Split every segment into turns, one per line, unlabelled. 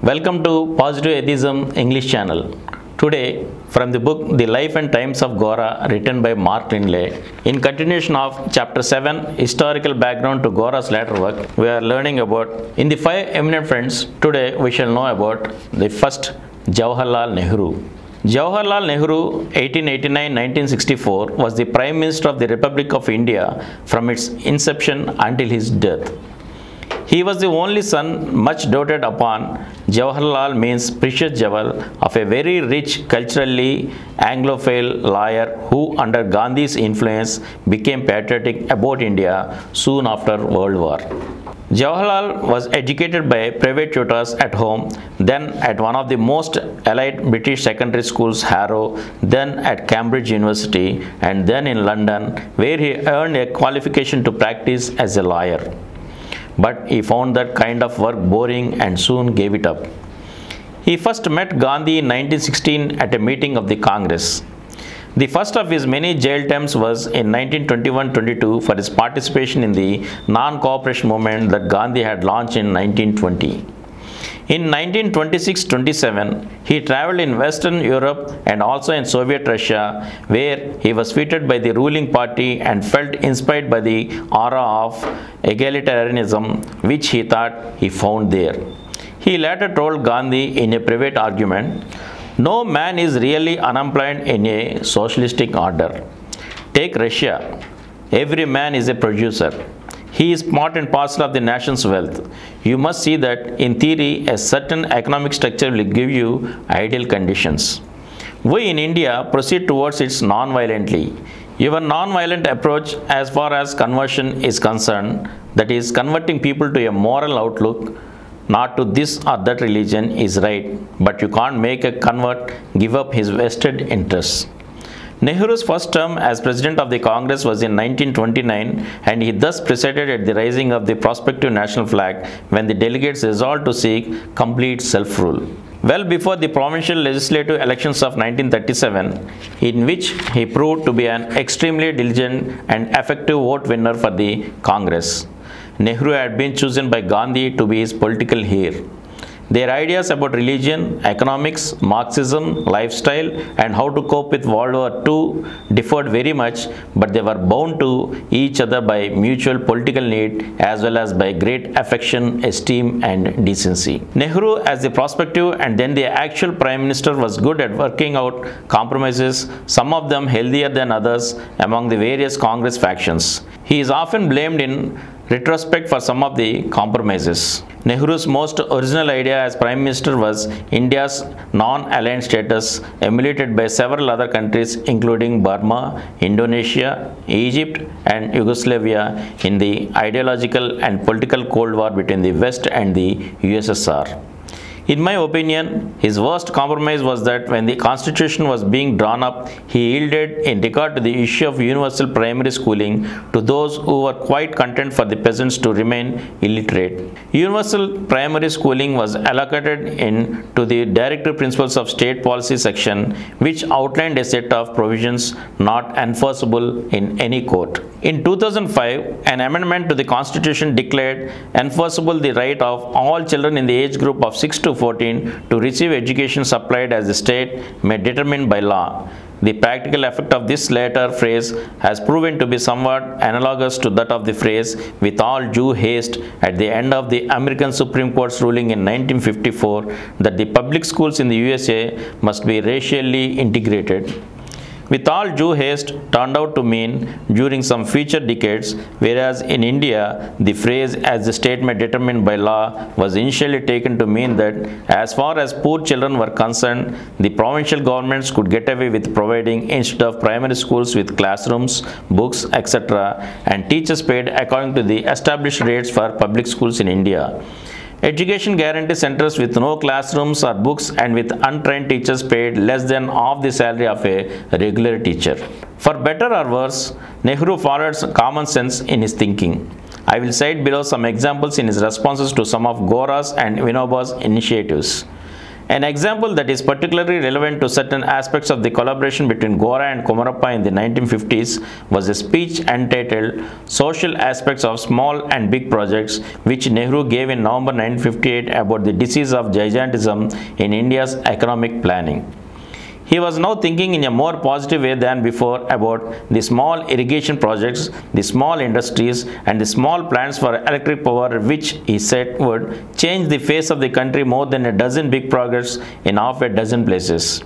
Welcome to Positive Atheism English channel. Today, from the book The Life and Times of Gora, written by Mark Lindley, in continuation of Chapter 7, Historical Background to Gora's later work, we are learning about, in the 5 eminent friends, today we shall know about the first, Jawaharlal Nehru. Jawaharlal Nehru, 1889-1964, was the Prime Minister of the Republic of India from its inception until his death. He was the only son, much doted upon. Jawaharlal means precious jewel, of a very rich, culturally Anglophile lawyer who, under Gandhi's influence, became patriotic about India soon after World War. Jawaharlal was educated by private tutors at home, then at one of the most elite British secondary schools, Harrow, then at Cambridge University, and then in London, where he earned a qualification to practice as a lawyer. But he found that kind of work boring and soon gave it up. He first met Gandhi in 1916 at a meeting of the Congress. The first of his many jail terms was in 1921-22 for his participation in the non-cooperation movement that Gandhi had launched in 1920. In 1926-27, he traveled in Western Europe and also in Soviet Russia, where he was fitted by the ruling party and felt inspired by the aura of egalitarianism which he thought he found there. He later told Gandhi in a private argument, "No man is really unemployed in a socialistic order. Take Russia. Every man is a producer. He is part and parcel of the nation's wealth. You must see that, in theory, a certain economic structure will give you ideal conditions. We in India proceed towards it non-violently. Your non-violent approach as far as conversion is concerned, that is, converting people to a moral outlook, not to this or that religion, is right, but you can't make a convert give up his vested interests." Nehru's first term as President of the Congress was in 1929, and he thus presided at the raising of the prospective national flag when the delegates resolved to seek complete self-rule. Well before the provincial legislative elections of 1937, in which he proved to be an extremely diligent and effective vote winner for the Congress, Nehru had been chosen by Gandhi to be his political heir. Their ideas about religion, economics, Marxism, lifestyle, and how to cope with World War II differed very much, but they were bound to each other by mutual political need as well as by great affection, esteem, and decency. Nehru, as the prospective and then the actual Prime Minister, was good at working out compromises, some of them healthier than others, among the various Congress factions. He is often blamed in retrospect for some of the compromises. Nehru's most original idea as Prime Minister was India's non-aligned status, emulated by several other countries including Burma, Indonesia, Egypt, and Yugoslavia in the ideological and political Cold War between the West and the USSR. In my opinion, his worst compromise was that when the constitution was being drawn up, he yielded in regard to the issue of universal primary schooling to those who were quite content for the peasants to remain illiterate. Universal primary schooling was allocated to the Directive Principles of State Policy section, which outlined a set of provisions not enforceable in any court. In 2005, an amendment to the constitution declared enforceable the right of all children in the age group of 6 to 14 to receive education supplied as the state may determine by law. The practical effect of this latter phrase has proven to be somewhat analogous to that of the phrase "with all due haste" at the end of the American Supreme Court's ruling in 1954 that the public schools in the USA must be racially integrated. "With all due haste" turned out to mean during some future decades, whereas in India, the phrase "as the state may determine by law" was initially taken to mean that as far as poor children were concerned, the provincial governments could get away with providing, instead of primary schools with classrooms, books, etc., and teachers paid according to the established rates for public schools in India, education guarantee centers with no classrooms or books and with untrained teachers paid less than half the salary of a regular teacher. For better or worse, Nehru followed common sense in his thinking. I will cite below some examples in his responses to some of Gora's and Vinoba's initiatives. An example that is particularly relevant to certain aspects of the collaboration between Gora and Kumar in the 1950s was a speech entitled Social Aspects of Small and Big Projects, which Nehru gave in November 1958 about the disease of gigantism in India's economic planning. He was now thinking in a more positive way than before about the small irrigation projects, the small industries, and the small plants for electric power, which he said would change the face of the country more than a dozen big projects in half a dozen places.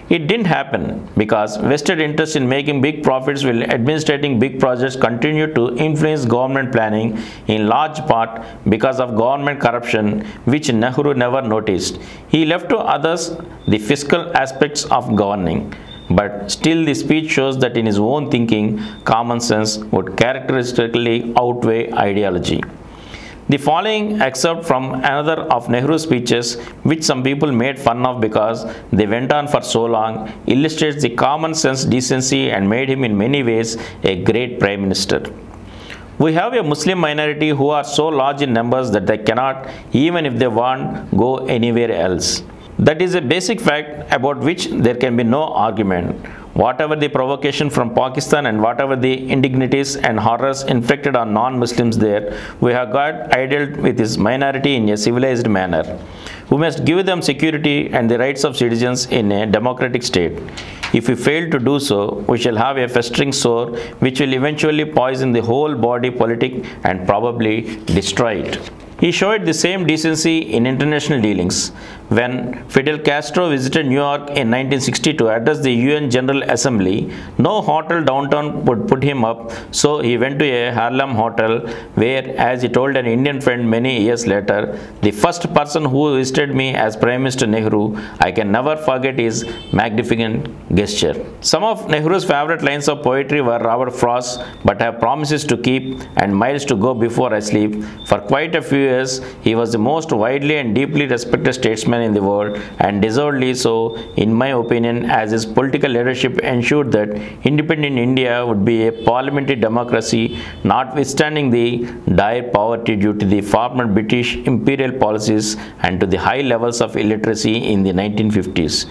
It didn't happen because vested interest in making big profits while administrating big projects continued to influence government planning in large part because of government corruption, which Nehru never noticed. He left to others the fiscal aspects of governing. But still the speech shows that in his own thinking, common sense would characteristically outweigh ideology. The following excerpt from another of Nehru's speeches, which some people made fun of because they went on for so long, illustrates the common sense decency and made him in many ways a great Prime Minister. We have a Muslim minority who are so large in numbers that they cannot, even if they want, go anywhere else. That is a basic fact about which there can be no argument. Whatever the provocation from Pakistan and whatever the indignities and horrors inflicted on non-Muslims there, we have God dealt with his minority in a civilized manner. We must give them security and the rights of citizens in a democratic state. If we fail to do so, we shall have a festering sore which will eventually poison the whole body politic and probably destroy it. He showed the same decency in international dealings. When Fidel Castro visited New York in 1960 to address the UN General Assembly, no hotel downtown would put him up, so he went to a Harlem hotel where, as he told an Indian friend many years later, the first person who visited me as Prime Minister Nehru, I can never forget his magnificent gesture. Some of Nehru's favorite lines of poetry were Robert Frost, but have promises to keep and miles to go before I sleep. For quite a few years, he was the most widely and deeply respected statesman in the world, and deservedly so, in my opinion, as his political leadership ensured that independent India would be a parliamentary democracy, notwithstanding the dire poverty due to the former British imperial policies and to the high levels of illiteracy in the 1950s.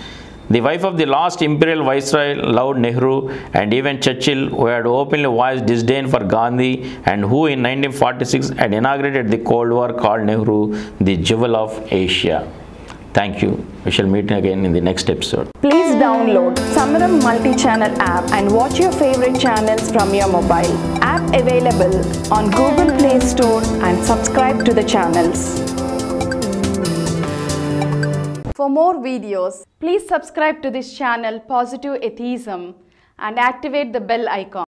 The wife of the last imperial viceroy loved Nehru, and even Churchill, who had openly voiced disdain for Gandhi and who in 1946 had inaugurated the Cold War, called Nehru the jewel of Asia. Thank you. We shall meet again in the next episode.
Please download Samaram multi-channel app and watch your favorite channels from your mobile. App available on Google Play Store and subscribe to the channels. For more videos, please subscribe to this channel Positive Atheism and activate the bell icon.